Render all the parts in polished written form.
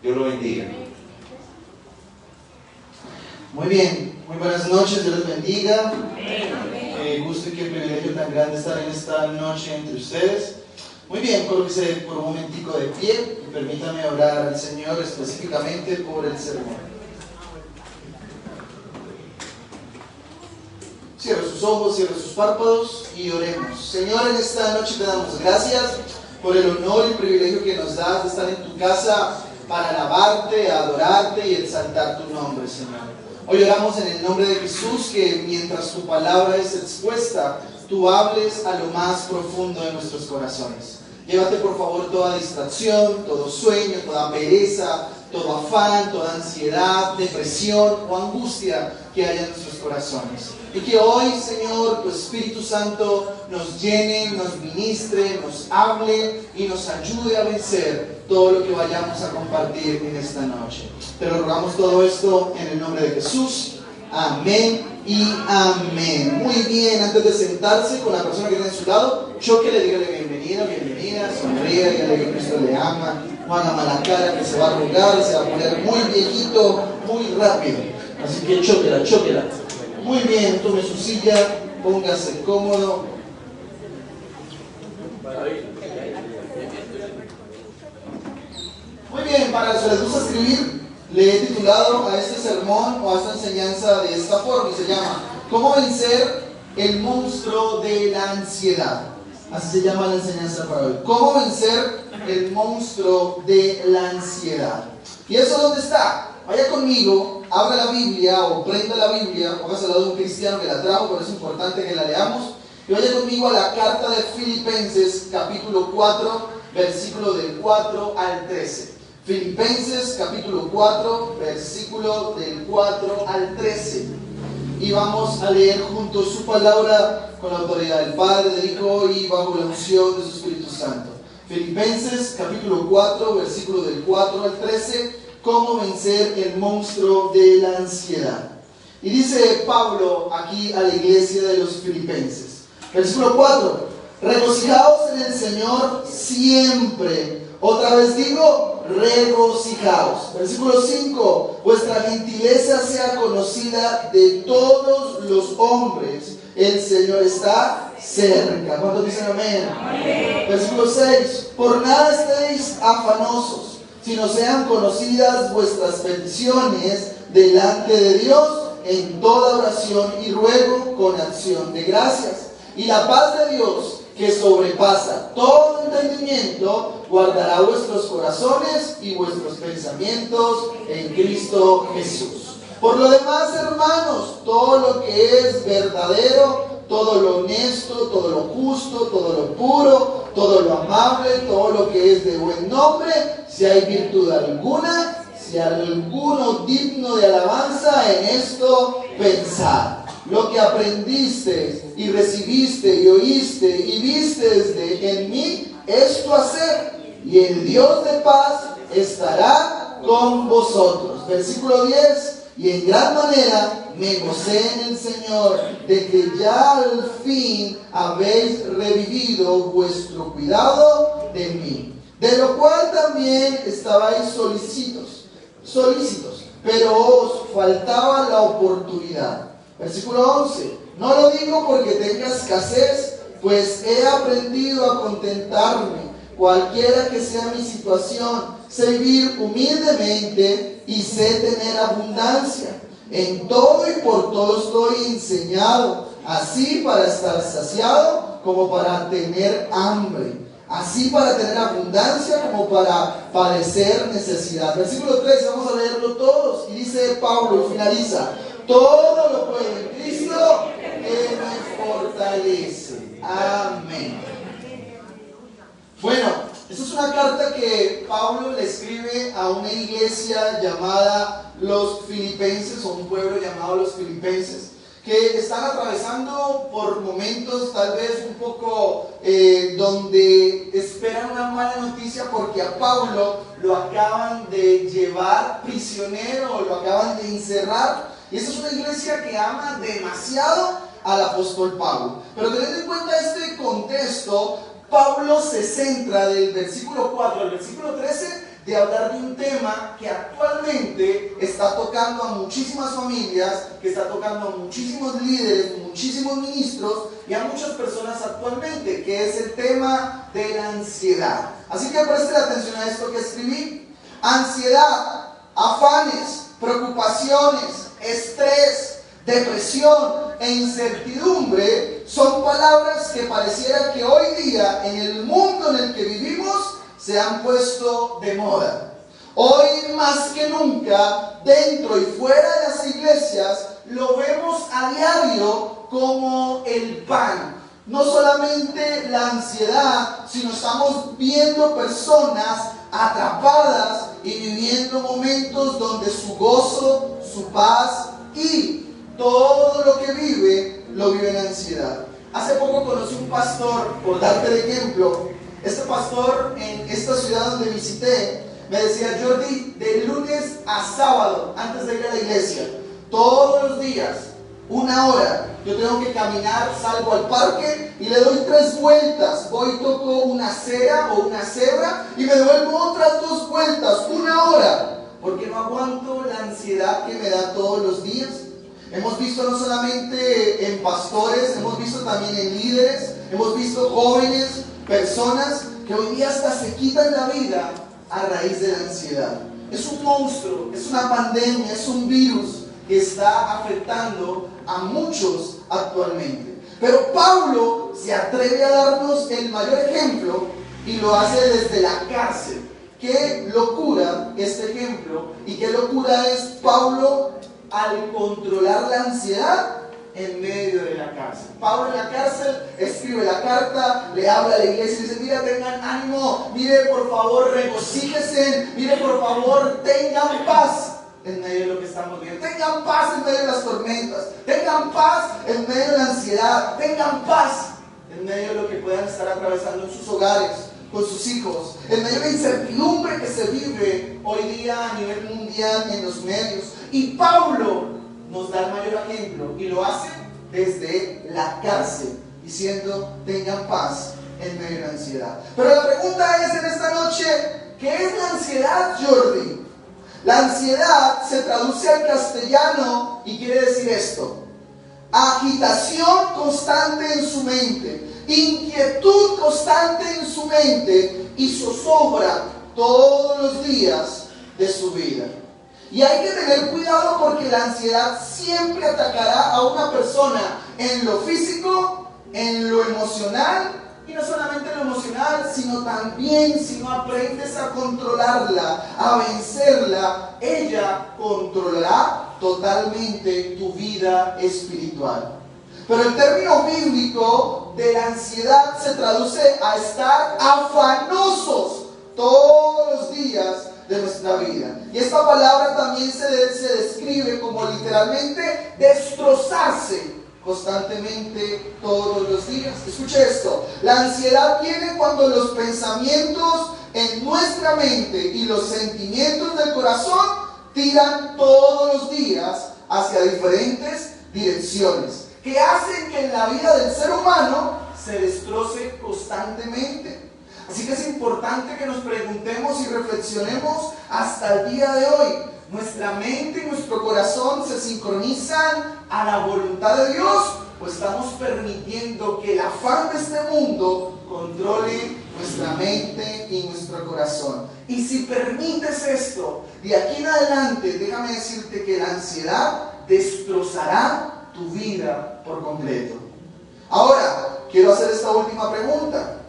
Dios lo bendiga. Muy bien, muy buenas noches, Dios les bendiga. Qué gusto y qué privilegio tan grande estar en esta noche entre ustedes. Muy bien, colóquese por un momentico de pie y permítame orar al Señor específicamente por el sermón. Cierre sus ojos, cierre sus párpados y oremos. Señor, en esta noche te damos gracias por el honor y el privilegio que nos das de estar en tu casa para alabarte, adorarte y exaltar tu nombre, Señor. Hoy oramos en el nombre de Jesús que mientras tu palabra es expuesta, tú hables a lo más profundo de nuestros corazones. Llévate por favor toda distracción, todo sueño, toda pereza, todo afán, toda ansiedad, depresión o angustia que haya en nuestros corazones. Y que hoy, Señor, tu Espíritu Santo nos llene, nos ministre, nos hable y nos ayude a vencer todo lo que vayamos a compartir en esta noche. Te lo rogamos todo esto en el nombre de Jesús. Amén y amén. Muy bien, antes de sentarse con la persona que está a su lado, chóquele, dígale bienvenida, bienvenida, sonríe, dígale que Cristo le ama. No haga mala cara, que se va a arrugar, se va a poner muy viejito, muy rápido. Así que chóquela, chóquela. Muy bien, tome su silla, póngase cómodo. Muy bien, para los que les gusta escribir, le he titulado a este sermón o a esta enseñanza de esta forma y se llama ¿Cómo vencer el monstruo de la ansiedad? Así se llama la enseñanza para hoy. ¿Cómo vencer el monstruo de la ansiedad? ¿Y eso dónde está? Vaya conmigo, abra la Biblia o prenda la Biblia, póngase al lado de un cristiano que la trajo, pero es importante que la leamos. Y vaya conmigo a la carta de Filipenses, capítulo 4, versículo del 4 al 13. Filipenses, capítulo 4, versículo del 4 al 13. Y vamos a leer juntos su palabra con la autoridad del Padre, del Hijo y bajo la unción de su Espíritu Santo. Filipenses, capítulo 4, versículo del 4 al 13. Cómo vencer el monstruo de la ansiedad. Y dice Pablo aquí a la iglesia de los filipenses. Versículo 4. Regocijaos en el Señor siempre. Otra vez digo, regocijaos. Versículo 5. Vuestra gentileza sea conocida de todos los hombres. El Señor está cerca. ¿Cuántos dicen amén? Amén. Versículo 6. Por nada estéis afanosos, sino sean conocidas vuestras peticiones delante de Dios en toda oración y ruego con acción de gracias. Y la paz de Dios, que sobrepasa todo entendimiento, guardará vuestros corazones y vuestros pensamientos en Cristo Jesús. Por lo demás, hermanos, todo lo que es verdadero, todo lo honesto, todo lo justo, todo lo puro, todo lo amable, todo lo que es de buen nombre, si hay virtud alguna, si hay alguno digno de alabanza, en esto pensad. Lo que aprendiste y recibiste y oíste y viste en mí, esto hacer, y el Dios de paz estará con vosotros. Versículo 10. Y en gran manera me gocé en el Señor de que ya al fin habéis revivido vuestro cuidado de mí, de lo cual también estabais solícitos, pero os faltaba la oportunidad. Versículo 11. No lo digo porque tenga escasez, pues he aprendido a contentarme, cualquiera que sea mi situación. Sé vivir humildemente y sé tener abundancia. En todo y por todo estoy enseñado, así para estar saciado como para tener hambre, así para tener abundancia como para padecer necesidad. Versículo 13, vamos a leerlo todos. Y dice Pablo, y finaliza: todo lo puedo en Cristo que me fortalece. Amén. Bueno, esta es una carta que Pablo le escribe a una iglesia llamada los Filipenses, o un pueblo llamado los Filipenses, que están atravesando por momentos tal vez un poco donde esperan una mala noticia porque a Pablo lo acaban de llevar prisionero, lo acaban de encerrar. Y esta es una iglesia que ama demasiado al apóstol Pablo. Pero teniendo en cuenta este contexto, Pablo se centra del versículo 4 al versículo 13 de hablar de un tema que actualmente está tocando a muchísimas familias, que está tocando a muchísimos líderes, muchísimos ministros y a muchas personas actualmente, que es el tema de la ansiedad. Así que presten atención a esto que escribí. Ansiedad, afanes, preocupaciones, estrés, depresión e incertidumbre son palabras que pareciera que hoy día en el mundo en el que vivimos se han puesto de moda. Hoy más que nunca, dentro y fuera de las iglesias, lo vemos a diario como el pan. No solamente la ansiedad, sino estamos viendo personas atrapadas y viviendo momentos donde su gozo, su paz y todo lo que vive, lo vive en ansiedad. Hace poco conocí un pastor, por darte el ejemplo. Este pastor en esta ciudad donde visité me decía: Jordi, de lunes a sábado, antes de ir a la iglesia, todos los días, 1 hora, yo tengo que caminar, salgo al parque y le doy 3 vueltas. Voy, toco una acera o una cebra y me devuelvo otras 2 vueltas, 1 hora, porque no aguanto la ansiedad que me da todos los días. Hemos visto no solamente en pastores, hemos visto también en líderes, hemos visto jóvenes, personas que hoy día hasta se quitan la vida a raíz de la ansiedad. Es un monstruo, es una pandemia, es un virus que está afectando a muchos actualmente. Pero Pablo se atreve a darnos el mayor ejemplo y lo hace desde la cárcel. Qué locura este ejemplo y qué locura es Pablo al controlar la ansiedad en medio de la cárcel. Pablo en la cárcel escribe la carta, le habla a la iglesia y dice: mira, tengan ánimo, mire, por favor, regocíjense, mire, por favor, tengan paz en medio de lo que estamos viendo, tengan paz en medio de las tormentas, tengan paz en medio de la ansiedad, tengan paz en medio de lo que puedan estar atravesando en sus hogares, con sus hijos, en medio de la incertidumbre que se vive hoy día a nivel mundial en los medios. Y Pablo nos da el mayor ejemplo y lo hace desde la cárcel, diciendo: tengan paz en medio de la ansiedad. Pero la pregunta es en esta noche: ¿qué es la ansiedad, Jordi? La ansiedad se traduce al castellano y quiere decir esto: agitación constante en su mente, inquietud constante en su mente y zozobra todos los días de su vida. Y hay que tener cuidado porque la ansiedad siempre atacará a una persona en lo físico, en lo emocional, y no solamente en lo emocional, sino también si no aprendes a controlarla, a vencerla, ella controlará totalmente tu vida espiritual. Pero el término bíblico de la ansiedad se traduce a estar afanosos todos los días de nuestra vida. Y esta palabra también se describe como literalmente destrozarse constantemente todos los días. Escuche esto: la ansiedad viene cuando los pensamientos en nuestra mente y los sentimientos del corazón tiran todos los días hacia diferentes direcciones, que hacen que en la vida del ser humano se destroce constantemente. Así que es importante que nos preguntemos y reflexionemos hasta el día de hoy. ¿Nuestra mente y nuestro corazón se sincronizan a la voluntad de Dios? ¿O estamos permitiendo que el afán de este mundo controle nuestra mente y nuestro corazón? Y si permites esto, de aquí en adelante, déjame decirte que la ansiedad destrozará tu vida por completo. Ahora, quiero hacer esta última pregunta.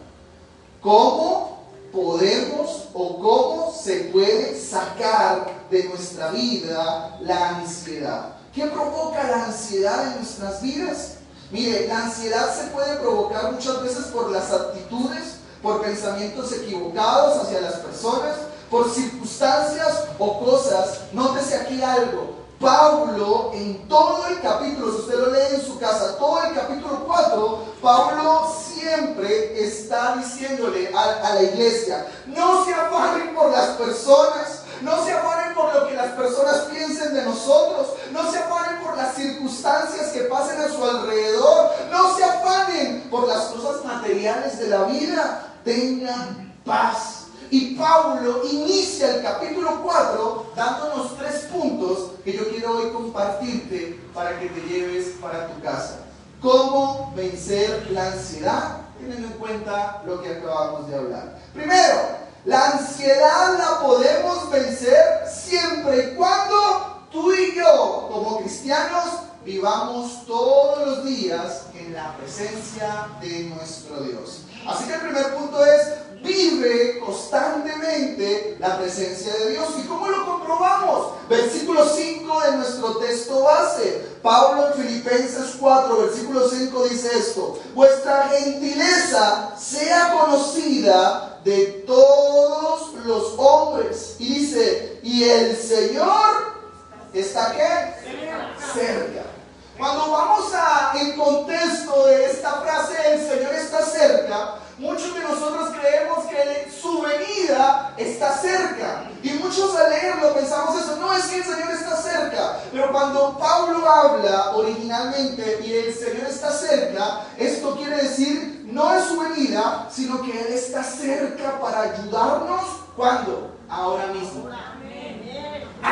¿Cómo podemos o cómo se puede sacar de nuestra vida la ansiedad? ¿Qué provoca la ansiedad en nuestras vidas? Mire, la ansiedad se puede provocar muchas veces por las actitudes, por pensamientos equivocados hacia las personas, por circunstancias o cosas. Nótese aquí algo. Pablo, en todo el capítulo, si usted lo lee en su casa, todo el capítulo 4, Pablo siempre está diciéndole a la iglesia: no se afanen por las personas, no se afanen por lo que las personas piensen de nosotros, no se afanen por las circunstancias que pasen a su alrededor, no se afanen por las cosas materiales de la vida, tengan paz. Y Pablo inicia el capítulo 4 dándonos 3 puntos que yo quiero hoy compartirte para que te lleves para tu casa. ¿Cómo vencer la ansiedad? Teniendo en cuenta lo que acabamos de hablar. Primero, la ansiedad la podemos vencer siempre y cuando tú y yo, como cristianos, vivamos todos los días en la presencia de nuestro Dios. Así que el primer punto es: vive constantemente la presencia de Dios. ¿Y cómo lo comprobamos? Versículo 5 de nuestro texto base. Pablo en Filipenses 4, versículo 5 dice esto: vuestra gentileza sea conocida de todos los hombres. Y dice: y el Señor está ¿qué? Cerca. Cuando vamos en contexto de esta frase, el Señor está cerca, muchos de nosotros creemos que su venida está cerca. Y muchos al leerlo pensamos eso: no, es que el Señor está cerca. Pero cuando Pablo habla originalmente y el Señor está cerca, esto quiere decir no es su venida, sino que Él está cerca para ayudarnos. ¿Cuándo? Ahora mismo.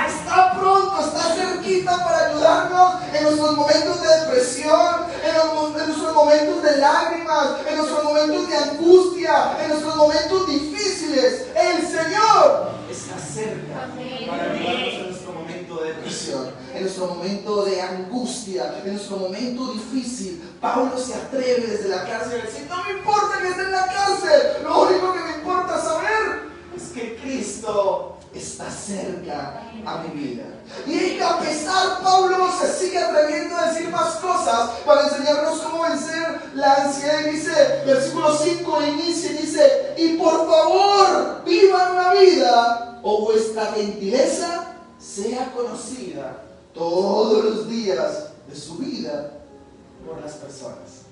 Está pronto, está cerquita para ayudarnos en nuestros momentos de depresión, en nuestros momentos de lágrimas, en nuestros momentos de angustia, en nuestros momentos difíciles. El Señor está cerca para ayudarnos en nuestro momento de depresión, en nuestro momento de angustia, en nuestro momento difícil. Pablo se atreve desde la cárcel a decir: no me importa que esté en la cárcel, lo único que me importa saber es que Cristo está cerca a mi vida. Y a pesar, Pablo se sigue atreviendo a decir más cosas para enseñarnos cómo vencer la ansiedad. Y dice, versículo 5 inicia y dice: y por favor, vivan una vida, o vuestra gentileza sea conocida todos los días de su vida por las personas.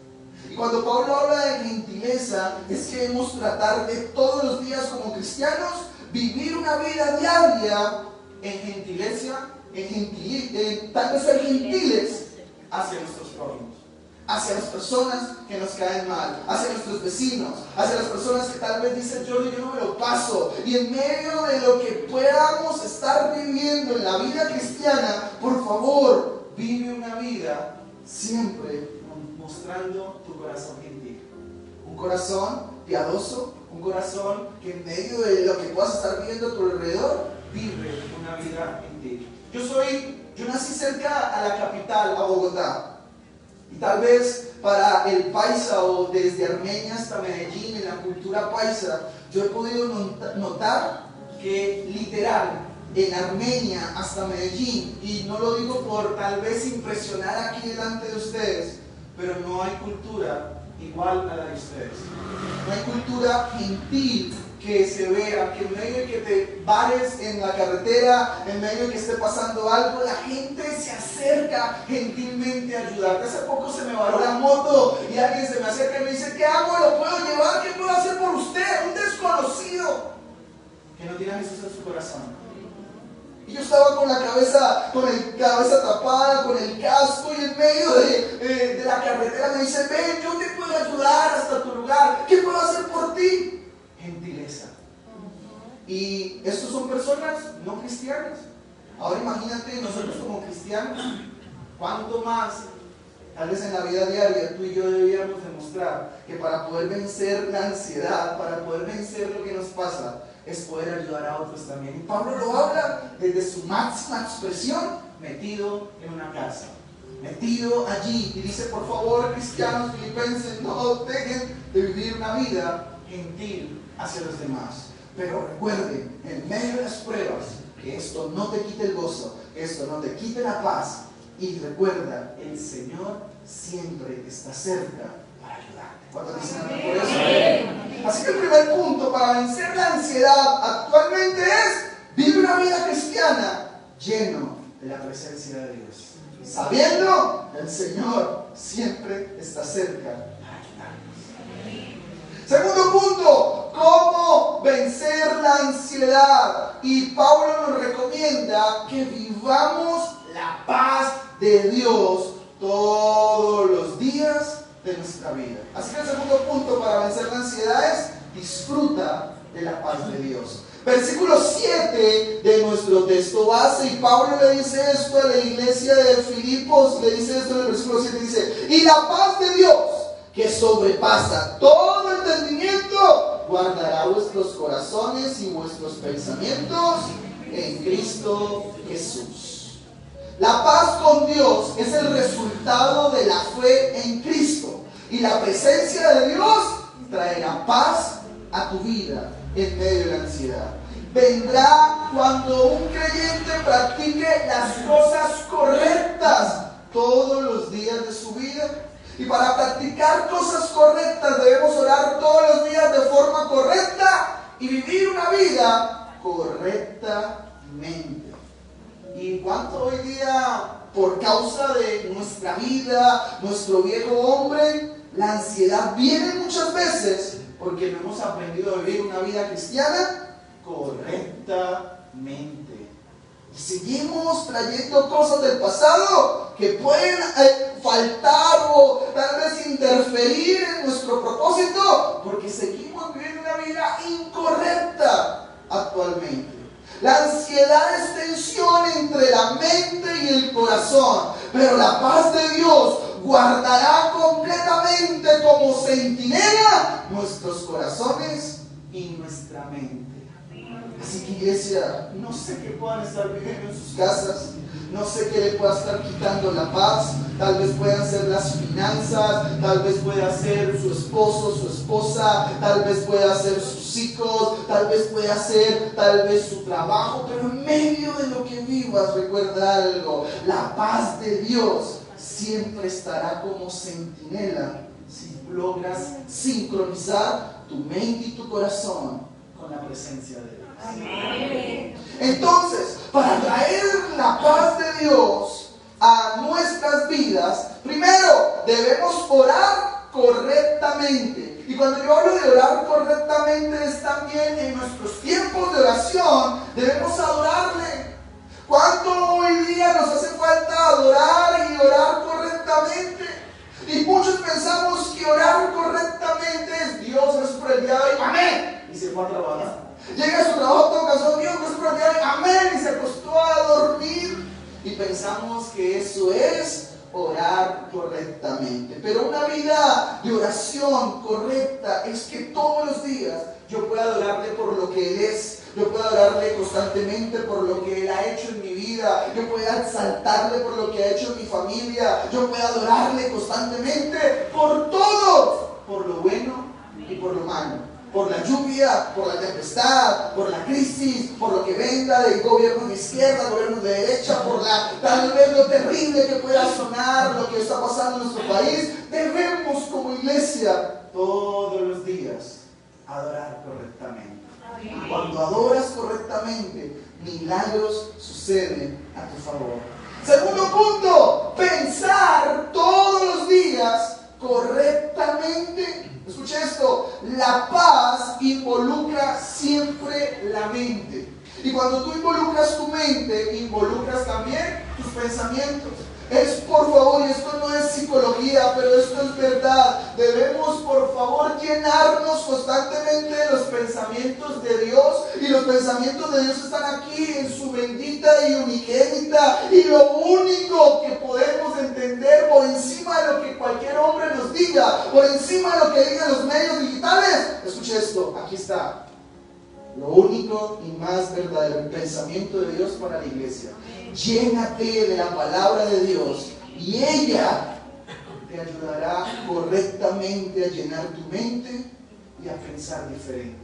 Y cuando Pablo habla de gentileza, es que debemos tratar de todos los días como cristianos vivir una vida diaria en gentileza, tal vez ser gentiles hacia nuestros prójimos, hacia las personas que nos caen mal, hacia nuestros vecinos, hacia las personas que tal vez dicen: yo no me lo paso. Y en medio de lo que podamos estar viviendo en la vida cristiana, por favor, vive una vida siempre mostrando tu corazón gentil, un corazón piadoso, un corazón que en medio de lo que puedas estar viviendo a tu alrededor, vive una vida gentil. Yo nací cerca a la capital, a Bogotá, y tal vez para el paisa o desde Armenia hasta Medellín, en la cultura paisa, yo he podido notar que literal, en Armenia hasta Medellín, y no lo digo por tal vez impresionar aquí delante de ustedes, pero no hay cultura igual a la de ustedes. No hay cultura gentil que se vea, que en medio de que te pares en la carretera, en medio de que esté pasando algo, la gente se acerca gentilmente a ayudarte. Hace poco se me varó la moto y alguien se me acerca y me dice: ¿qué hago? ¿Lo puedo llevar? ¿Qué puedo hacer por usted? Un desconocido que no tiene a Jesús en su corazón. Y yo estaba con el cabeza tapada, con el casco, y en medio de la carretera me dice: ven, yo te puedo ayudar hasta tu lugar. ¿Qué puedo hacer por ti? Gentileza. Y estos son personas no cristianas. Ahora imagínate nosotros como cristianos, ¿cuánto más? Tal vez en la vida diaria tú y yo debíamos demostrar que para poder vencer la ansiedad, para poder vencer lo que nos pasa, es poder ayudar a otros también. Y Pablo lo habla desde su máxima expresión, metido en una casa, metido allí. Y dice: por favor, cristianos filipenses, no dejen de vivir una vida gentil hacia los demás. Pero recuerden, en medio de las pruebas, que esto no te quite el gozo, que esto no te quite la paz. Y recuerda, el Señor siempre está cerca para ayudarte. ¿Cuántos dicen amén por eso? Así que el primer punto para vencer la ansiedad actualmente es: vive una vida cristiana lleno de la presencia de Dios, sabiendo que el Señor siempre está cerca para ayudarnos. Segundo punto: cómo vencer la ansiedad. Y Pablo nos recomienda que vivamos la paz de Dios todos los días de nuestra vida. Así que el segundo punto para vencer la ansiedad es: disfruta de la paz de Dios. Versículo 7 de nuestro texto base, y Pablo le dice esto a la iglesia de Filipos, le dice esto en el versículo 7, dice: y la paz de Dios, que sobrepasa todo entendimiento, guardará vuestros corazones y vuestros pensamientos en Cristo Jesús. La paz con Dios es el resultado de la fe en Cristo, y la presencia de Dios traerá paz a tu vida en medio de la ansiedad. Vendrá cuando un creyente practique las cosas correctas todos los días de su vida. Y para practicar cosas correctas debemos orar todos los días de forma correcta y vivir una vida correctamente. ¿Y cuánto hoy día, por causa de nuestra vida, nuestro viejo hombre, la ansiedad viene muchas veces porque no hemos aprendido a vivir una vida cristiana correctamente? Y seguimos trayendo cosas del pasado que pueden faltar o tal vez interferir en nuestro propósito porque seguimos viviendo una vida incorrecta actualmente. La ansiedad es tensión entre la mente y el corazón, pero la paz de Dios guardará completamente como centinela nuestros corazones y nuestra mente. Así que, iglesia, no sé qué puedan estar viviendo en sus casas, no sé qué le pueda estar quitando la paz. Tal vez puedan ser las finanzas, tal vez pueda ser su esposo, su esposa, tal vez pueda ser sus hijos, tal vez pueda ser su trabajo, pero en medio de lo que vivas, recuerda algo: la paz de Dios siempre estará como centinela si logras sincronizar tu mente y tu corazón con la presencia de Dios. Entonces, para traer la paz de Dios a nuestras vidas, primero debemos orar correctamente. Y cuando yo hablo de orar correctamente, es también en nuestros tiempos de oración debemos adorarle. ¿Cuánto hoy día nos hace falta adorar y orar correctamente? Y muchos pensamos que orar correctamente es: Dios, gracias por el día de hoy, amén, y se fue a trabajar. Llega a su trabajo todo cansado: Dios, gracias por el día de hoy, amén, y se acostó a dormir. Y pensamos que eso es orar correctamente. Pero una vida de oración correcta es que todos los días yo pueda adorarle por lo que Él es. Yo puedo adorarle constantemente por lo que Él ha hecho en mi vida. Yo puedo exaltarle por lo que ha hecho en mi familia. Yo puedo adorarle constantemente por todo, por lo bueno y por lo malo. Por la lluvia, por la tempestad, por la crisis, por lo que venga del gobierno de izquierda, gobierno de derecha, por tal vez lo terrible que pueda sonar, lo que está pasando en nuestro país. Debemos como iglesia todos los días adorar correctamente. Y cuando adoras correctamente, milagros suceden a tu favor. Segundo punto: pensar todos los días correctamente. Escucha esto: la paz involucra siempre la mente. Y cuando tú involucras tu mente, involucras también tus pensamientos. Es, por favor, y esto no es psicología, pero esto es verdad, debemos por favor llenarnos constantemente de los pensamientos de Dios. Y los pensamientos de Dios están aquí en su bendita y unigénita. Y lo único que podemos entender por encima de lo que cualquier hombre nos diga, por encima de lo que digan los medios digitales, escuche esto, aquí está. Lo único y más verdadero, el pensamiento de Dios para la iglesia. Llénate de la palabra de Dios y ella te ayudará correctamente a llenar tu mente y a pensar diferente.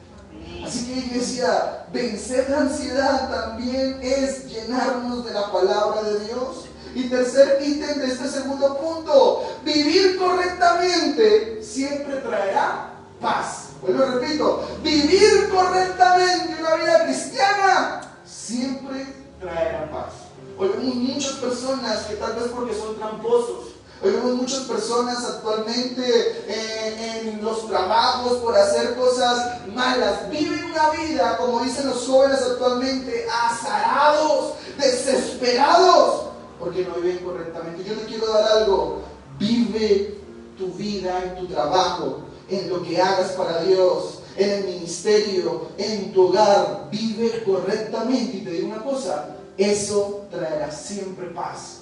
Así que, iglesia, vencer la ansiedad también es llenarnos de la palabra de Dios. Y tercer ítem de este segundo punto: vivir correctamente siempre traerá paz. Vuelvo y repito: vivir correctamente una vida cristiana siempre traerá paz. Hoy vemos muchas personas que tal vez porque son tramposos, hoy vemos muchas personas actualmente en los trabajos por hacer cosas malas, viven una vida, como dicen los jóvenes actualmente, azarados, desesperados, porque no viven correctamente. Yo te quiero dar algo: vive tu vida en tu trabajo, en lo que hagas para Dios, en el ministerio, en tu hogar, vive correctamente. Y te digo una cosa, eso traerá siempre paz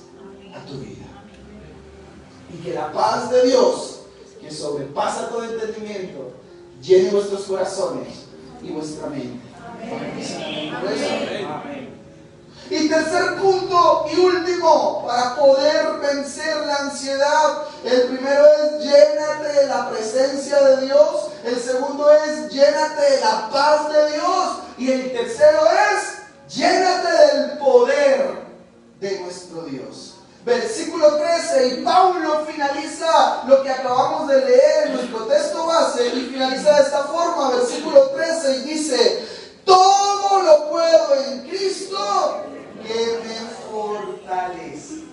a tu vida. Y que la paz de Dios, que sobrepasa todo entendimiento, llene vuestros corazones y vuestra mente. Amén. Y tercer punto y último, para poder vencer la ansiedad, el primero es llénate de la presencia de Dios, el segundo es llénate de la paz de Dios, y el tercero es llénate del poder de nuestro Dios. Versículo 13, y Pablo finaliza lo que acabamos de leer en nuestro texto base, y finaliza de esta forma, versículo 13, y dice: todo lo puedo en Cristo que me fortalece.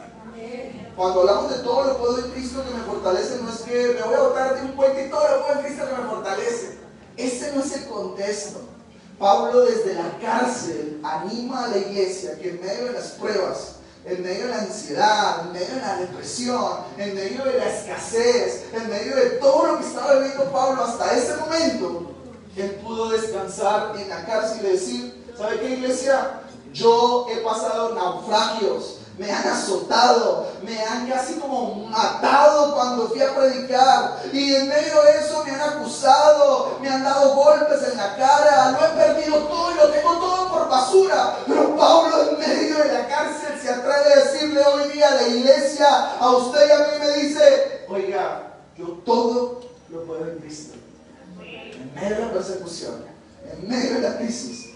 Cuando hablamos de todo lo puedo en Cristo que me fortalece, no es que me voy a botar de un puente y todo lo puedo en Cristo que me fortalece. Ese no es el contexto. Pablo desde la cárcel anima a la iglesia que en medio de las pruebas, en medio de la ansiedad, en medio de la depresión, en medio de la escasez, en medio de todo lo que estaba viviendo Pablo hasta ese momento, él pudo descansar en la cárcel y decir: ¿sabe qué, iglesia? Yo he pasado naufragios, me han azotado, me han casi como matado cuando fui a predicar, y en medio de eso me han acusado, me han dado golpes en la cara, lo he perdido todo y lo tengo todo por basura. Pero Pablo, en medio de la cárcel, se atreve a decirle hoy día a la iglesia, a usted y a mí, me dice: oiga, yo todo lo puedo en Cristo. En medio de la persecución, en medio de la crisis,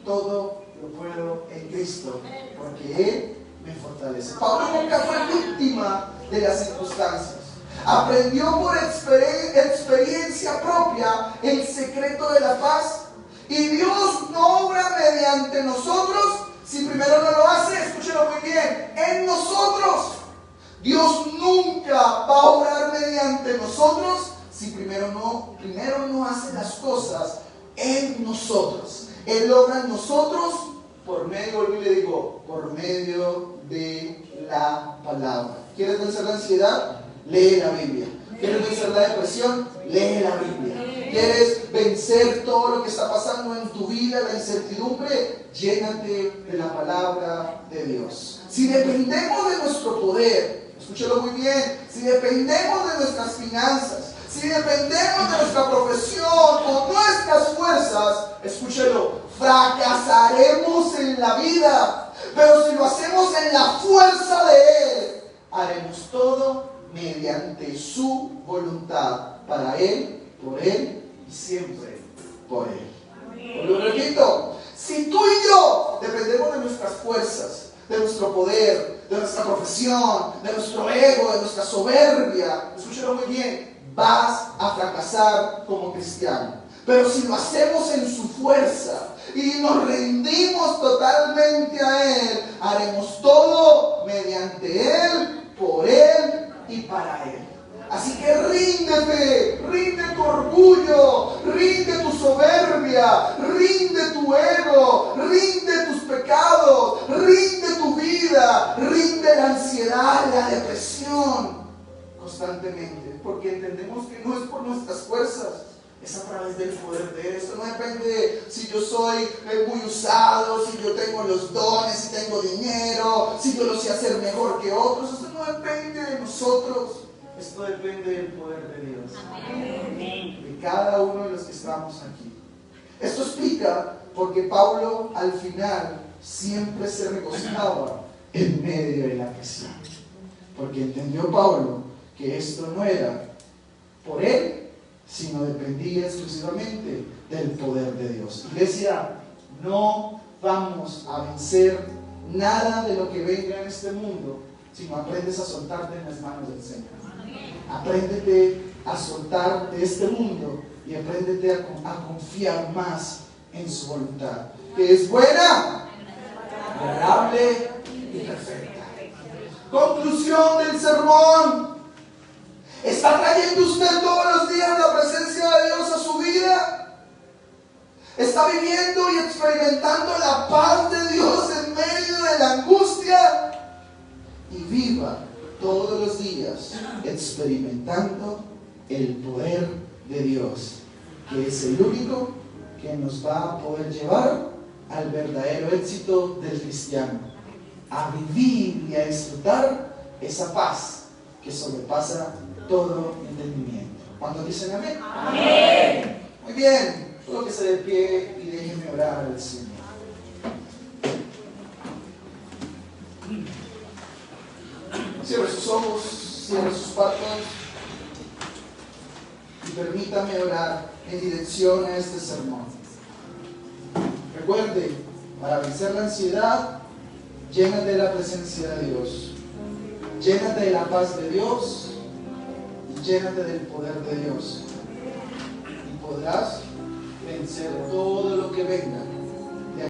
todo lo puedo en Cristo, porque Él me fortalece. Pablo nunca fue víctima de las circunstancias. Aprendió por experiencia propia el secreto de la paz. Y Dios no obra mediante nosotros si primero no lo hace, escúchelo muy bien, en nosotros. Dios nunca va a obrar mediante nosotros si primero no hace las cosas en nosotros. Él obra en nosotros por medio, y le digo, por medio de la palabra. ¿Quieres vencer la ansiedad? Lee la Biblia. ¿Quieres vencer la depresión? Lee la Biblia. ¿Quieres vencer todo lo que está pasando en tu vida, la incertidumbre? Llénate de la palabra de Dios. Si dependemos de nuestro poder, escúchalo muy bien, si dependemos de nuestras finanzas, si dependemos de nuestra profesión o nuestras fuerzas, escúchelo, fracasaremos en la vida. Pero si lo hacemos en la fuerza de Él, haremos todo mediante su voluntad, para Él, por Él y siempre por Él. Lo repito, si tú y yo dependemos de nuestras fuerzas, de nuestro poder, de nuestra profesión, de nuestro ego, de nuestra soberbia, escúchalo muy bien, vas a fracasar como cristiano. Pero si lo hacemos en su fuerza y nos rendimos totalmente a Él, haremos todo mediante Él, por Él y para Él. Así que ríndete, rinde tu orgullo, rinde tu soberbia, rinde tu ego, rinde tus pecados, rinde tu vida, rinde la ansiedad, la depresión constantemente, porque entendemos que no es por nuestras fuerzas, es a través del poder de Él. Esto no depende de si yo soy muy usado, si yo tengo los dones, si tengo dinero, si yo lo sé hacer mejor que otros. Esto no depende de nosotros. Esto depende del poder de Dios. Amén. De cada uno de los que estamos aquí. Esto explica por qué Pablo al final siempre se regocijaba en medio de la presión. Porque entendió Pablo que esto no era por él, sino dependía exclusivamente del poder de Dios. Iglesia, no vamos a vencer nada de lo que venga en este mundo si no aprendes a soltarte en las manos del Señor. Apréndete a soltar de este mundo y apréndete a confiar más en su voluntad, que es buena, agradable y perfecta. Conclusión del sermón. ¿Está trayendo usted todos los días la presencia de Dios a su vida? ¿Está viviendo y experimentando la paz de Dios en medio de la angustia? Y viva todos los días experimentando el poder de Dios que es el único que nos va a poder llevar al verdadero éxito del cristiano, a vivir y a disfrutar esa paz que sobrepasa todo entendimiento. ¿Cuántos dicen amén? Amén. Muy bien, solo que se dé pie y déjenme orar al Señor. Cierre sus ojos, cierre sus párpados y permítame orar en dirección a este sermón. Recuerde, para vencer la ansiedad, llénate de la presencia de Dios, llénate de la paz de Dios y llénate del poder de Dios. Y podrás vencer todo lo que venga